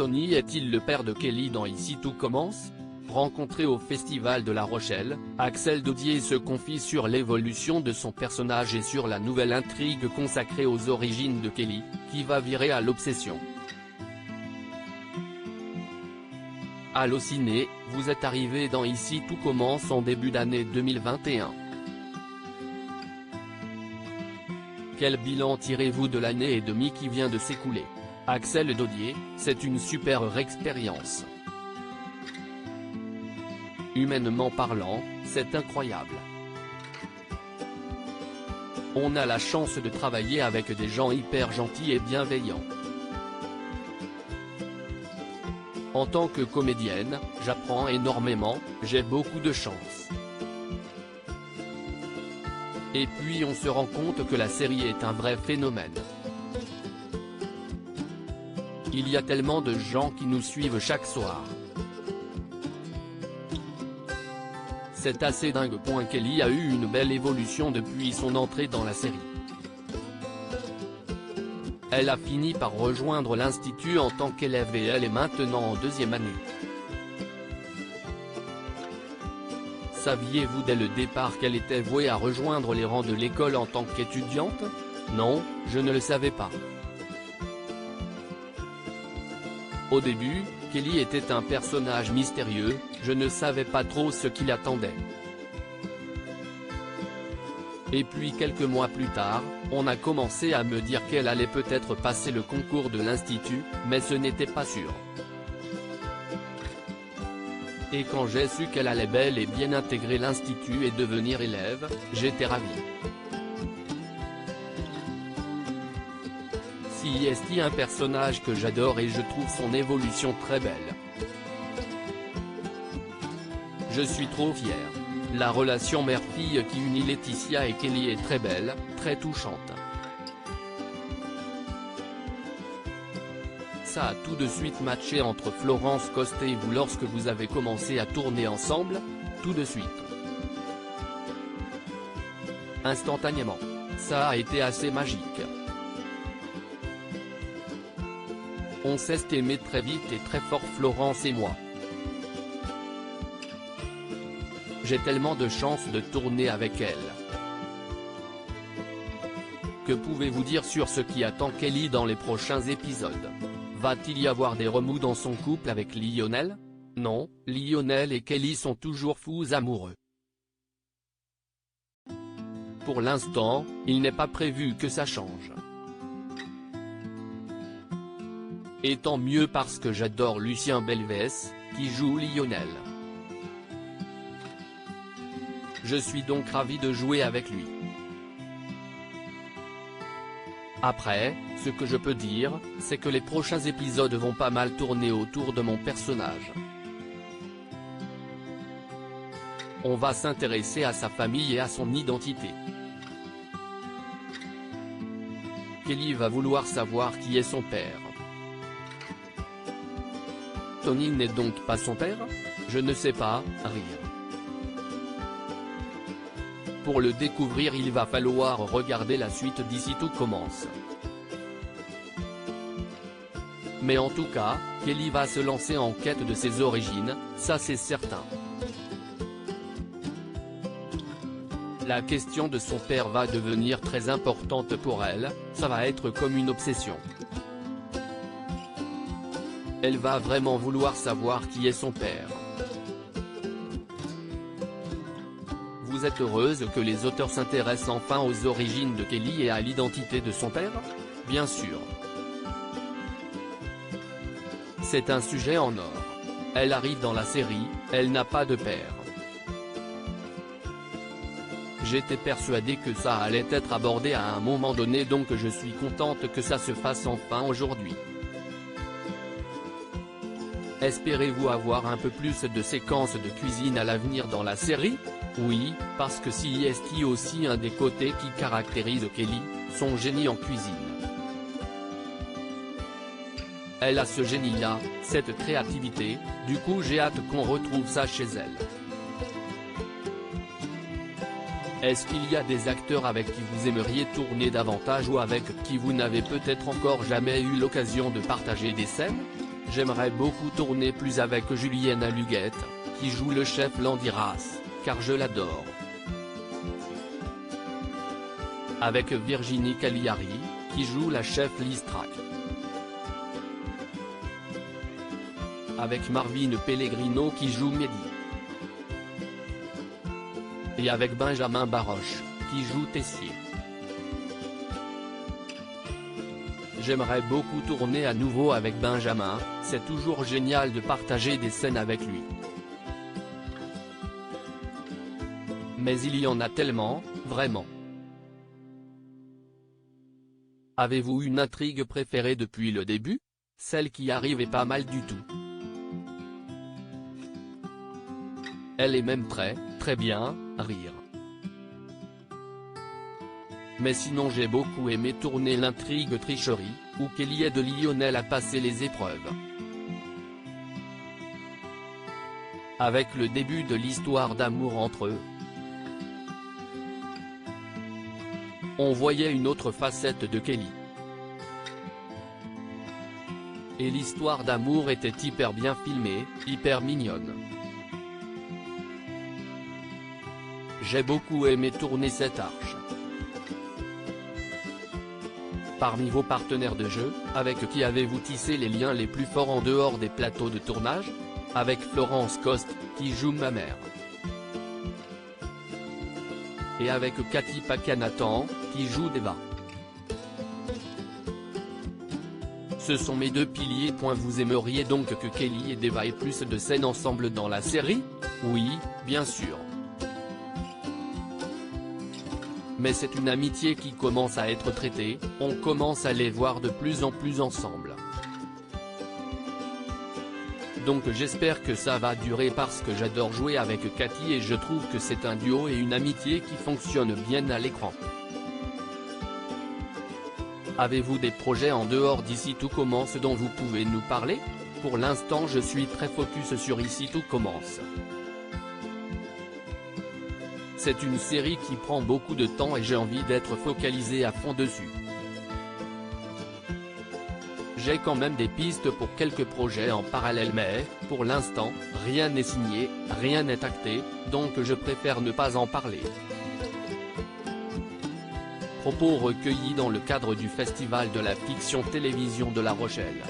Tony est-il le père de Kelly dans Ici tout commence? Rencontré au Festival de La Rochelle, Axel Dodier se confie sur l'évolution de son personnage et sur la nouvelle intrigue consacrée aux origines de Kelly, qui va virer à l'obsession. Allociné, vous êtes arrivé dans Ici tout commence en début d'année 2021. Quel bilan tirez-vous de l'année et demie qui vient de s'écouler? Axel Dodier, c'est une super expérience. Humainement parlant, c'est incroyable. On a la chance de travailler avec des gens hyper gentils et bienveillants. En tant que comédienne, j'apprends énormément, j'ai beaucoup de chance. Et puis on se rend compte que la série est un vrai phénomène. Il y a tellement de gens qui nous suivent chaque soir. C'est assez dingue. Kelly a eu une belle évolution depuis son entrée dans la série. Elle a fini par rejoindre l'institut en tant qu'élève et elle est maintenant en deuxième année. Saviez-vous dès le départ qu'elle était vouée à rejoindre les rangs de l'école en tant qu'étudiante? Non, je ne le savais pas. Au début, Kelly était un personnage mystérieux, je ne savais pas trop ce qui l'attendait. Et puis quelques mois plus tard, on a commencé à me dire qu'elle allait peut-être passer le concours de l'institut, mais ce n'était pas sûr. Et quand j'ai su qu'elle allait bel et bien intégrer l'institut et devenir élève, j'étais ravi. C'est un personnage que j'adore et je trouve son évolution très belle. Je suis trop fier. La relation mère-fille qui unit Laetitia et Kelly est très belle, très touchante. Ça a tout de suite matché entre Florence Coste et vous lorsque vous avez commencé à tourner ensemble, tout de suite. Instantanément. Ça a été assez magique. On s'est aimé très vite et très fort Florence et moi. J'ai tellement de chance de tourner avec elle. Que pouvez-vous dire sur ce qui attend Kelly dans les prochains épisodes? Va-t-il y avoir des remous dans son couple avec Lionel? Non, Lionel et Kelly sont toujours fous amoureux. Pour l'instant, il n'est pas prévu que ça change. Et tant mieux parce que j'adore Lucien Belvès, qui joue Lionel. Je suis donc ravi de jouer avec lui. Après, ce que je peux dire, c'est que les prochains épisodes vont pas mal tourner autour de mon personnage. On va s'intéresser à sa famille et à son identité. Kelly va vouloir savoir qui est son père. Tony n'est donc pas son père? Je ne sais pas, rire. Pour le découvrir il va falloir regarder la suite d'Ici tout commence. Mais en tout cas, Kelly va se lancer en quête de ses origines, ça c'est certain. La question de son père va devenir très importante pour elle, ça va être comme une obsession. Elle va vraiment vouloir savoir qui est son père. Vous êtes heureuse que les auteurs s'intéressent enfin aux origines de Kelly et à l'identité de son père? Bien sûr. C'est un sujet en or. Elle arrive dans la série, elle n'a pas de père. J'étais persuadé que ça allait être abordé à un moment donné donc je suis contente que ça se fasse enfin aujourd'hui. Espérez-vous avoir un peu plus de séquences de cuisine à l'avenir dans la série? Oui, parce que c'est aussi un des côtés qui caractérise Kelly, son génie en cuisine. Elle a ce génie-là, cette créativité, du coup j'ai hâte qu'on retrouve ça chez elle. Est-ce qu'il y a des acteurs avec qui vous aimeriez tourner davantage ou avec qui vous n'avez peut-être encore jamais eu l'occasion de partager des scènes? J'aimerais beaucoup tourner plus avec Julienne Aluguette, qui joue le chef Landiras, car je l'adore. Avec Virginie Cagliari, qui joue la chef Listrac. Avec Marvin Pellegrino qui joue Mehdi. Et avec Benjamin Baroche, qui joue Tessier. J'aimerais beaucoup tourner à nouveau avec Benjamin, c'est toujours génial de partager des scènes avec lui. Mais il y en a tellement, vraiment. Avez-vous une intrigue préférée depuis le début? Celle qui arrive est pas mal du tout. Elle est même très bien, rire. Mais sinon j'ai beaucoup aimé tourner l'intrigue tricherie, où Kelly aide Lionel à passer les épreuves. Avec le début de l'histoire d'amour entre eux. On voyait une autre facette de Kelly. Et l'histoire d'amour était hyper bien filmée, hyper mignonne. J'ai beaucoup aimé tourner cette arche. Parmi vos partenaires de jeu, avec qui avez-vous tissé les liens les plus forts en dehors des plateaux de tournage? Avec Florence Coste, qui joue ma mère. Et avec Cathy Paquin-Nathan, qui joue Deva. Ce sont mes deux piliers. Vous aimeriez donc que Kelly et Deva aient plus de scènes ensemble dans la série? Oui, bien sûr. Mais c'est une amitié qui commence à être traitée, on commence à les voir de plus en plus ensemble. Donc j'espère que ça va durer parce que j'adore jouer avec Cathy et je trouve que c'est un duo et une amitié qui fonctionne bien à l'écran. Avez-vous des projets en dehors d'Ici Tout Commence dont vous pouvez nous parler? Pour l'instant je suis très focus sur Ici Tout Commence. C'est une série qui prend beaucoup de temps et j'ai envie d'être focalisé à fond dessus. J'ai quand même des pistes pour quelques projets en parallèle mais, pour l'instant, rien n'est signé, rien n'est acté, donc je préfère ne pas en parler. Propos recueillis dans le cadre du Festival de la Fiction Télévision de La Rochelle.